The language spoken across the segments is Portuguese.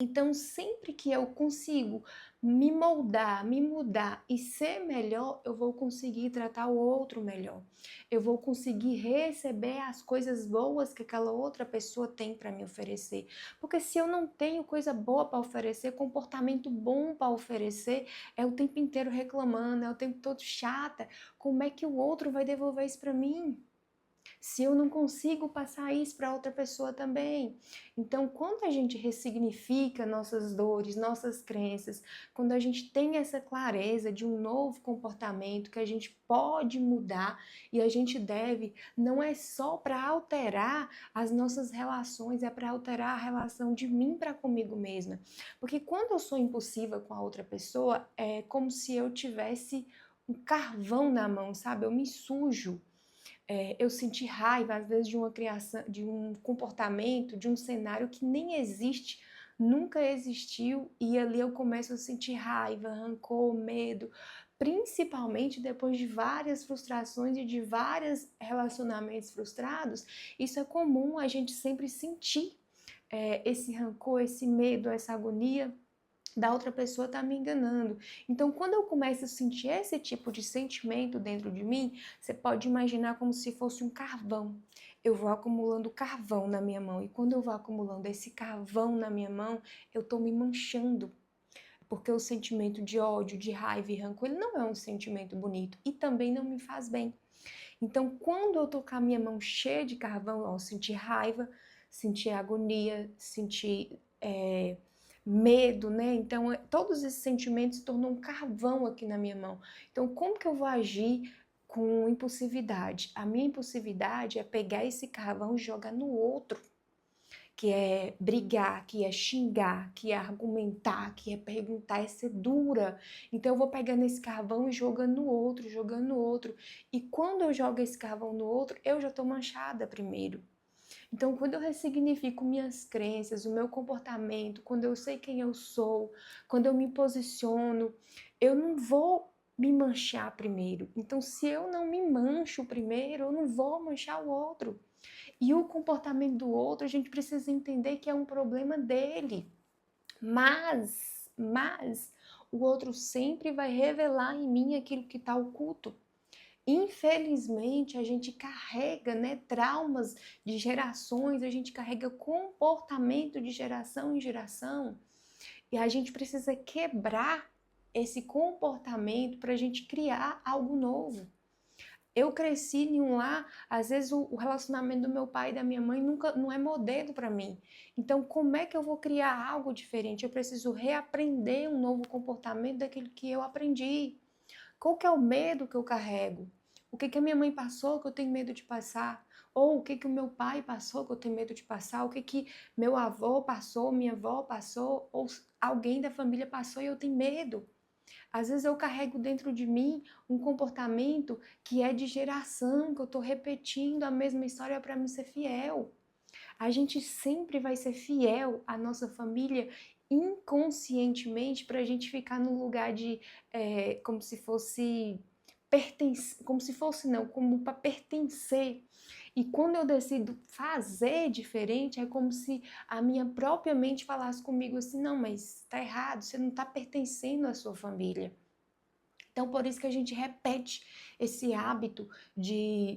Então, sempre que eu consigo me moldar, me mudar e ser melhor, eu vou conseguir tratar o outro melhor. Eu vou conseguir receber as coisas boas que aquela outra pessoa tem para me oferecer. Porque se eu não tenho coisa boa para oferecer, comportamento bom para oferecer, é o tempo inteiro reclamando, é o tempo todo chata, como é que o outro vai devolver isso para mim? Se eu não consigo passar isso para outra pessoa também. Então, quando a gente ressignifica nossas dores, nossas crenças, quando a gente tem essa clareza de um novo comportamento que a gente pode mudar e a gente deve, não é só para alterar as nossas relações, é para alterar a relação de mim para comigo mesma. Porque quando eu sou impulsiva com a outra pessoa, é como se eu tivesse um carvão na mão, sabe? Eu me sujo. Eu senti raiva, às vezes, de uma criação, de um comportamento, de um cenário que nem existe, nunca existiu, e ali eu começo a sentir raiva, rancor, medo, principalmente depois de várias frustrações e de vários relacionamentos frustrados. Isso é comum a gente sempre sentir esse rancor, esse medo, essa agonia da outra pessoa está me enganando. Então, quando eu começo a sentir esse tipo de sentimento dentro de mim, você pode imaginar como se fosse um carvão. Eu vou acumulando carvão na minha mão, e quando eu vou acumulando esse carvão na minha mão, eu estou me manchando. Porque o sentimento de ódio, de raiva e rancor, ele não é um sentimento bonito e também não me faz bem. Então, quando eu tô com a minha mão cheia de carvão, ó, eu senti raiva, senti agonia, senti medo, né? Então, todos esses sentimentos se tornam um carvão aqui na minha mão. Então, como que eu vou agir com impulsividade? A minha impulsividade é pegar esse carvão e jogar no outro, que é brigar, que é xingar, que é argumentar, que é perguntar, é ser dura. Então eu vou pegando esse carvão e jogando no outro, jogando no outro. E quando eu jogo esse carvão no outro, eu já estou manchada primeiro. Então, quando eu ressignifico minhas crenças, o meu comportamento, quando eu sei quem eu sou, quando eu me posiciono, eu não vou me manchar primeiro. Então, se eu não me mancho primeiro, eu não vou manchar o outro. E o comportamento do outro, a gente precisa entender que é um problema dele. Mas o outro sempre vai revelar em mim aquilo que está oculto. Infelizmente, a gente carrega, né, traumas de gerações, a gente carrega comportamento de geração em geração, e a gente precisa quebrar esse comportamento para a gente criar algo novo. Eu cresci em um lar, às vezes o relacionamento do meu pai e da minha mãe nunca não é modelo para mim. Então, como é que eu vou criar algo diferente? Eu preciso reaprender um novo comportamento daquilo que eu aprendi. Qual que é o medo que eu carrego? O que que a minha mãe passou que eu tenho medo de passar? Ou o que que o meu pai passou que eu tenho medo de passar? O que que meu avô passou, minha avó passou, ou alguém da família passou e eu tenho medo? Às vezes eu carrego dentro de mim um comportamento que é de geração, que eu estou repetindo a mesma história para me ser fiel. A gente sempre vai ser fiel à nossa família inconscientemente para a gente ficar no lugar de como se fosse como se fosse não, como para pertencer. E quando eu decido fazer diferente, é como se a minha própria mente falasse comigo assim, não, mas tá errado, você não está pertencendo à sua família. Então, por isso que a gente repete esse hábito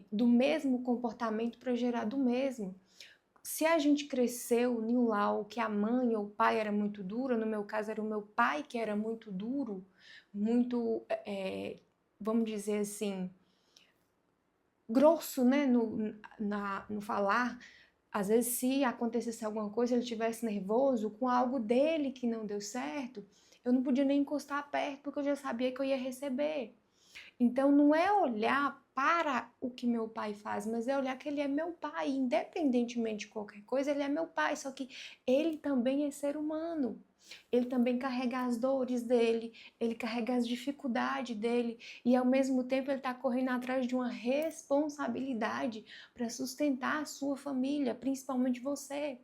do mesmo comportamento para gerar do mesmo. Se a gente cresceu em um lar que a mãe ou o pai era muito duro, no meu caso era o meu pai que era muito duro, muito, vamos dizer assim, grosso, né, no falar. Às vezes, se acontecesse alguma coisa, ele estivesse nervoso com algo dele que não deu certo, eu não podia nem encostar perto, porque eu já sabia que eu ia receber. Então, não é olhar para o que meu pai faz, mas é olhar que ele é meu pai, independentemente de qualquer coisa, ele é meu pai, só que ele também é ser humano. Ele também carrega as dores dele, ele carrega as dificuldades dele, e ao mesmo tempo ele está correndo atrás de uma responsabilidade para sustentar a sua família, principalmente você.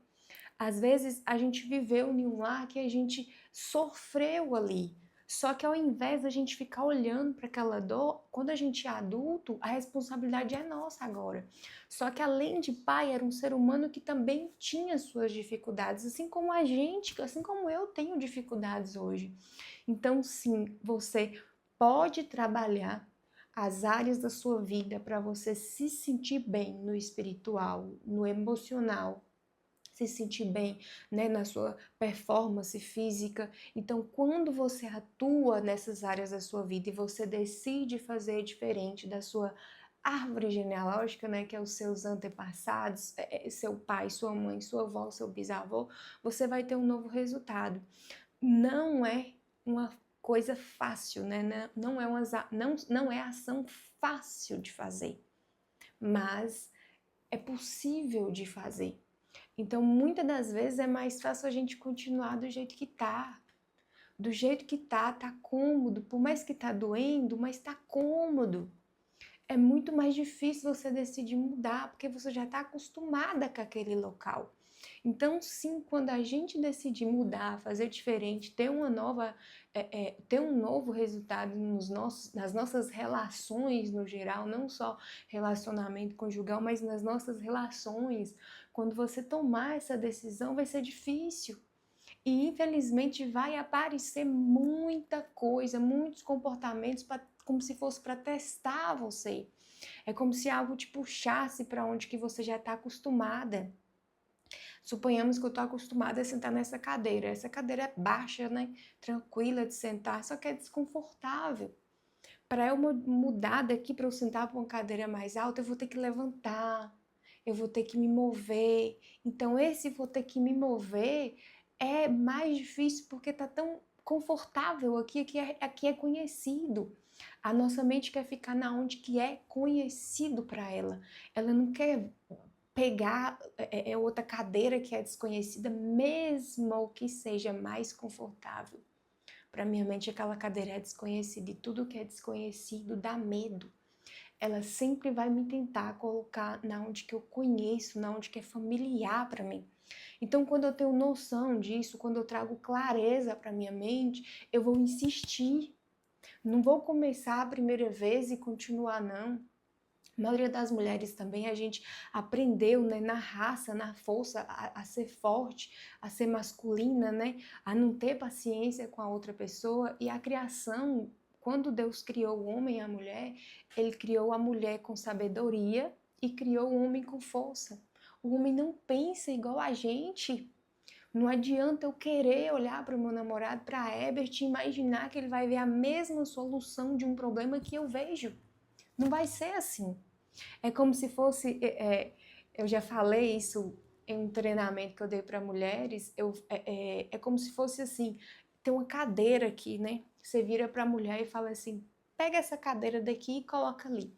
Às vezes a gente viveu em um lar que a gente sofreu ali, Só que ao invés da gente ficar olhando para aquela dor, quando a gente é adulto, a responsabilidade é nossa agora. Só que além de pai, era um ser humano que também tinha suas dificuldades, assim como a gente, assim como eu tenho dificuldades hoje. Então, sim, você pode trabalhar as áreas da sua vida para você se sentir bem no espiritual, no emocional, se sentir bem, né, na sua performance física. Então, quando você atua nessas áreas da sua vida e você decide fazer diferente da sua árvore genealógica, né, que é os seus antepassados, seu pai, sua mãe, sua avó, seu bisavô, você vai ter um novo resultado. Não é uma coisa fácil, né? Não é ação fácil de fazer, mas é possível de fazer. Então, muitas das vezes é mais fácil a gente continuar do jeito que tá. Do jeito que tá cômodo. Por mais que tá doendo, mas tá cômodo. É muito mais difícil você decidir mudar, porque você já está acostumada com aquele local. Então, sim, quando a gente decidir mudar, fazer diferente, ter um novo resultado nas nossas relações no geral, não só relacionamento conjugal, mas nas nossas relações, quando você tomar essa decisão, vai ser difícil. E infelizmente vai aparecer muita coisa, muitos comportamentos como se fosse para testar você. É como se algo te puxasse para onde que você já está acostumada. Suponhamos que eu estou acostumada a sentar nessa cadeira. Essa cadeira é baixa, né? Tranquila de sentar, só que é desconfortável. Para eu mudar daqui para eu sentar para uma cadeira mais alta, eu vou ter que levantar, eu vou ter que me mover. Então, esse vou ter que me mover é mais difícil porque tá tão confortável aqui é conhecido. A nossa mente quer ficar na onde que é conhecido para ela. Ela não quer pegar outra cadeira que é desconhecida, mesmo que seja mais confortável. Para minha mente, aquela cadeira é desconhecida e tudo que é desconhecido dá medo. Ela sempre vai me tentar colocar na onde que eu conheço, na onde que é familiar para mim. Então, quando eu tenho noção disso, quando eu trago clareza para minha mente, eu vou insistir. Não vou começar a primeira vez e continuar, não. A maioria das mulheres também, a gente aprendeu, né, na raça, na força, a ser forte, a ser masculina, né, a não ter paciência com a outra pessoa. E a criação, quando Deus criou o homem e a mulher, ele criou a mulher com sabedoria e criou o homem com força. O homem não pensa igual a gente. Não adianta eu querer olhar para o meu namorado, para Herbert, e imaginar que ele vai ver a mesma solução de um problema que eu vejo. Não vai ser assim. É como se fosse, eu já falei isso em um treinamento que eu dei para mulheres, é como se fosse assim, tem uma cadeira aqui, né? Você vira para a mulher e fala assim, pega essa cadeira daqui e coloca ali.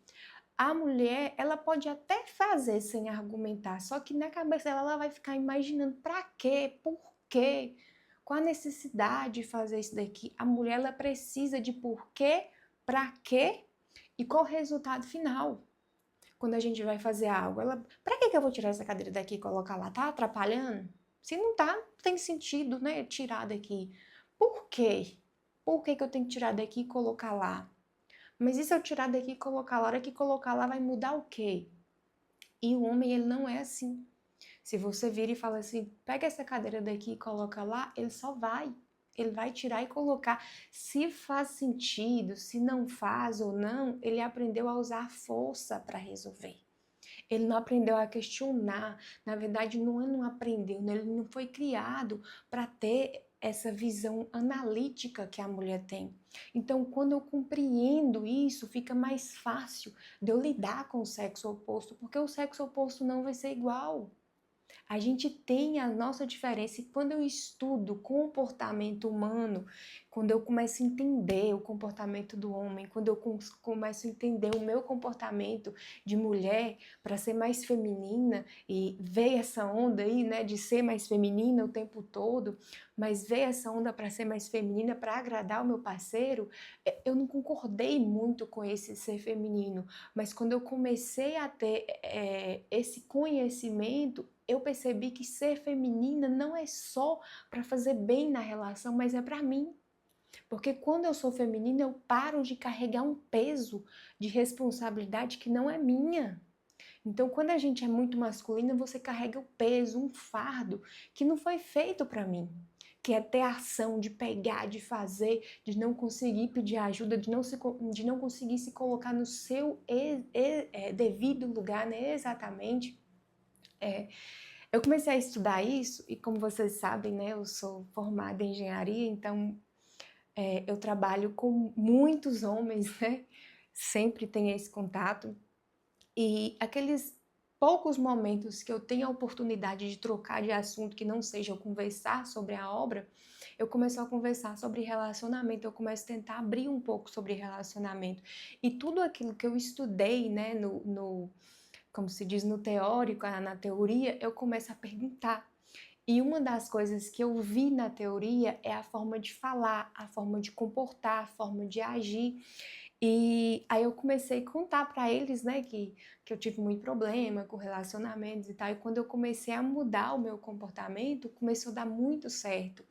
A mulher, ela pode até fazer sem argumentar, só que na cabeça dela ela vai ficar imaginando para quê, por quê, qual a necessidade de fazer isso daqui. A mulher, ela precisa de porquê, para quê e qual o resultado final. Quando a gente vai fazer algo, ela, pra que eu vou tirar essa cadeira daqui e colocar lá? Tá atrapalhando? Se não tá, tem sentido, né? Tirar daqui. Por quê? Por que eu tenho que tirar daqui e colocar lá? Mas e se eu tirar daqui e colocar lá? A hora que colocar lá vai mudar o quê? E o homem, ele não é assim. Se você vira e fala assim, pega essa cadeira daqui e coloca lá, ele só vai. Ele vai tirar e colocar. Se faz sentido, se não faz ou não, ele aprendeu a usar força para resolver. Ele não aprendeu a questionar. Na verdade, não aprendeu, né? Ele não foi criado para ter essa visão analítica que a mulher tem. Então, quando eu compreendo isso, fica mais fácil de eu lidar com o sexo oposto, porque o sexo oposto não vai ser igual. A gente tem a nossa diferença e quando eu estudo comportamento humano, quando eu começo a entender o comportamento do homem, quando eu começo a entender o meu comportamento de mulher para ser mais feminina e ver essa onda aí, né, de ser mais feminina o tempo todo, mas ver essa onda para ser mais feminina, para agradar o meu parceiro, eu não concordei muito com esse ser feminino, mas quando eu comecei a ter esse conhecimento, eu percebi que ser feminina não é só para fazer bem na relação, mas é para mim. Porque quando eu sou feminina, eu paro de carregar um peso de responsabilidade que não é minha. Então, quando a gente é muito masculina, você carrega o peso, um fardo que não foi feito para mim, que é ter ação, de pegar, de fazer, de não conseguir pedir ajuda, de não conseguir se colocar no seu devido lugar, né? Exatamente. Eu comecei a estudar isso e, como vocês sabem, né, eu sou formada em engenharia, então eu trabalho com muitos homens, né? Sempre tenho esse contato. E aqueles poucos momentos que eu tenho a oportunidade de trocar de assunto que não seja eu conversar sobre a obra, eu começo a conversar sobre relacionamento, eu começo a tentar abrir um pouco sobre relacionamento. E tudo aquilo que eu estudei, né, como se diz, no teórico, na teoria, eu começo a perguntar. E uma das coisas que eu vi na teoria é a forma de falar, a forma de comportar, a forma de agir. E aí eu comecei a contar para eles, né, que eu tive muito problema com relacionamentos e tal. E quando eu comecei a mudar o meu comportamento, começou a dar muito certo.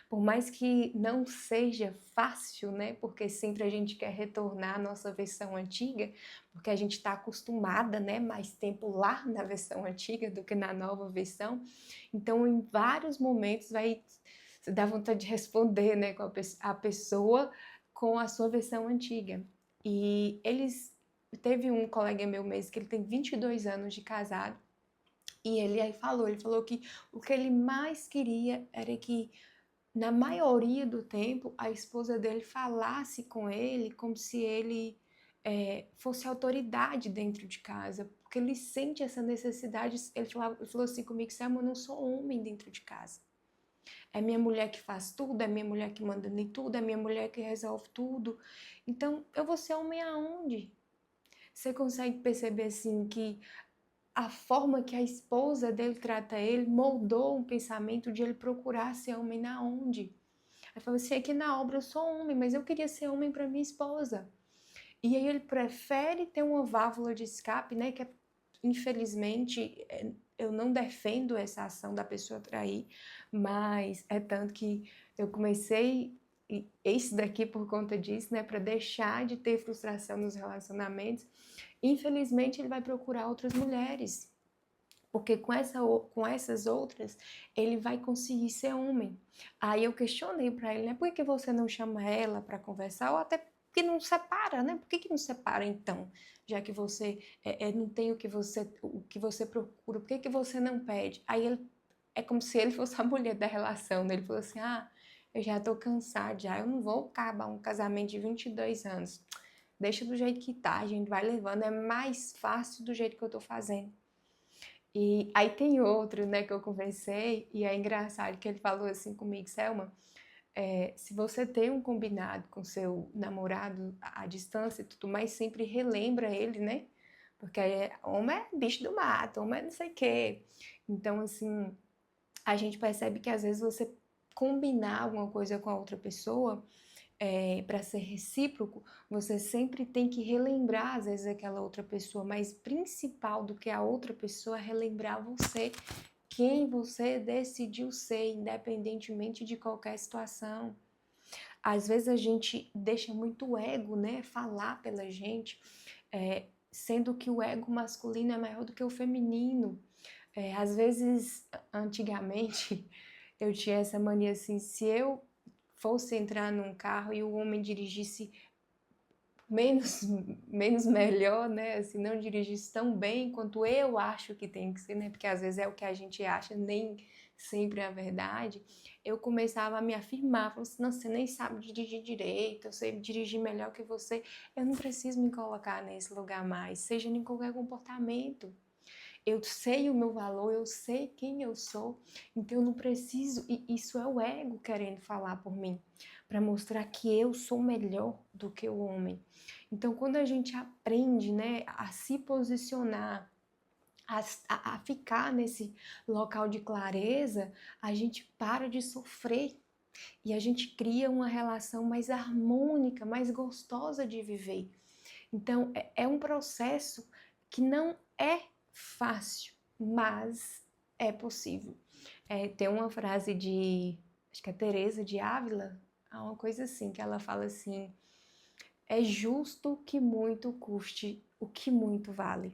Por mais que não seja fácil, né, porque sempre a gente quer retornar à nossa versão antiga, porque a gente está acostumada, né, mais tempo lá na versão antiga do que na nova versão. Então, em vários momentos vai dar vontade de responder, né, com a pessoa com a sua versão antiga. E teve um colega meu mesmo que ele tem 22 anos de casado, e ele falou que o que ele mais queria era que, na maioria do tempo, a esposa dele falasse com ele como se ele fosse autoridade dentro de casa, porque ele sente essa necessidade. Ele falou assim comigo: Selma, eu não sou homem dentro de casa. É minha mulher que faz tudo, é minha mulher que manda em tudo, é minha mulher que resolve tudo. Então, eu vou ser homem aonde? Você consegue perceber assim que a forma que a esposa dele trata ele moldou um pensamento de ele procurar ser homem na onde? Aí falou assim: aqui na obra eu sou homem, mas eu queria ser homem para minha esposa. E aí ele prefere ter uma válvula de escape, né? Que infelizmente eu não defendo essa ação da pessoa trair, mas é tanto que eu comecei esse daqui por conta disso, né? Para deixar de ter frustração nos relacionamentos. Infelizmente ele vai procurar outras mulheres. Porque com essas outras, ele vai conseguir ser homem. Aí eu questionei para ele, né? Por que você não chama ela para conversar? Ou até porque não separa, né? Por que não separa então? Já que você não tem o que você procura, por que você não pede? Aí ele, é como se ele fosse a mulher da relação, né? Ele falou assim: eu já tô cansado já, eu não vou acabar um casamento de 22 anos. Deixa do jeito que tá, a gente vai levando, é mais fácil do jeito que eu tô fazendo. E aí tem outro, né, que eu conversei, e é engraçado que ele falou assim comigo: Selma, se você tem um combinado com seu namorado à distância e tudo mais, sempre relembra ele, né? Porque homem é bicho do mato, homem é não sei o quê. Então, assim, a gente percebe que às vezes você combinar alguma coisa com a outra pessoa, para ser recíproco, você sempre tem que relembrar, às vezes, aquela outra pessoa, mas principal do que a outra pessoa é relembrar você, quem você decidiu ser, independentemente de qualquer situação. Às vezes a gente deixa muito o ego, né, falar pela gente, sendo que o ego masculino é maior do que o feminino. Às vezes, antigamente, eu tinha essa mania assim: se eu fosse entrar num carro e o homem dirigisse menos, menos melhor, né? Assim, não dirigisse tão bem quanto eu acho que tem que ser, né? Porque às vezes é o que a gente acha, nem sempre é a verdade. Eu começava a me afirmar, falando assim: não, você nem sabe dirigir direito, eu sei dirigir melhor que você, eu não preciso me colocar nesse lugar mais, seja em qualquer comportamento. Eu sei o meu valor, eu sei quem eu sou, então eu não preciso, e isso é o ego querendo falar por mim, para mostrar que eu sou melhor do que o homem. Então, quando a gente aprende, né, a se posicionar, a ficar nesse local de clareza, a gente para de sofrer e a gente cria uma relação mais harmônica, mais gostosa de viver. Então, é um processo que não é fácil, mas é possível. Tem uma frase de, acho que é Teresa de Ávila, há uma coisa assim, que ela fala assim, é justo que muito custe o que muito vale.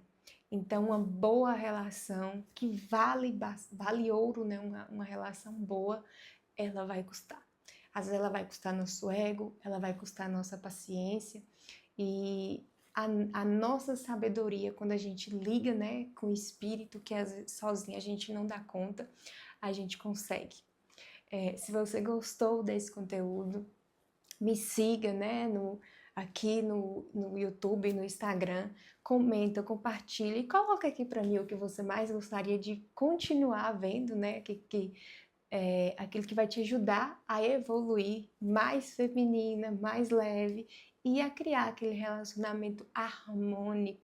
Então, uma boa relação, que vale ouro, né? Uma relação boa, ela vai custar. Às vezes ela vai custar nosso ego, ela vai custar nossa paciência e a nossa sabedoria, quando a gente liga, né, com o espírito, que às vezes sozinha a gente não dá conta, a gente consegue. Se você gostou desse conteúdo, me siga, né, aqui no YouTube, no Instagram, comenta, compartilha e coloca aqui para mim o que você mais gostaria de continuar vendo, né, aquilo que vai te ajudar a evoluir mais feminina, mais leve e a criar aquele relacionamento harmônico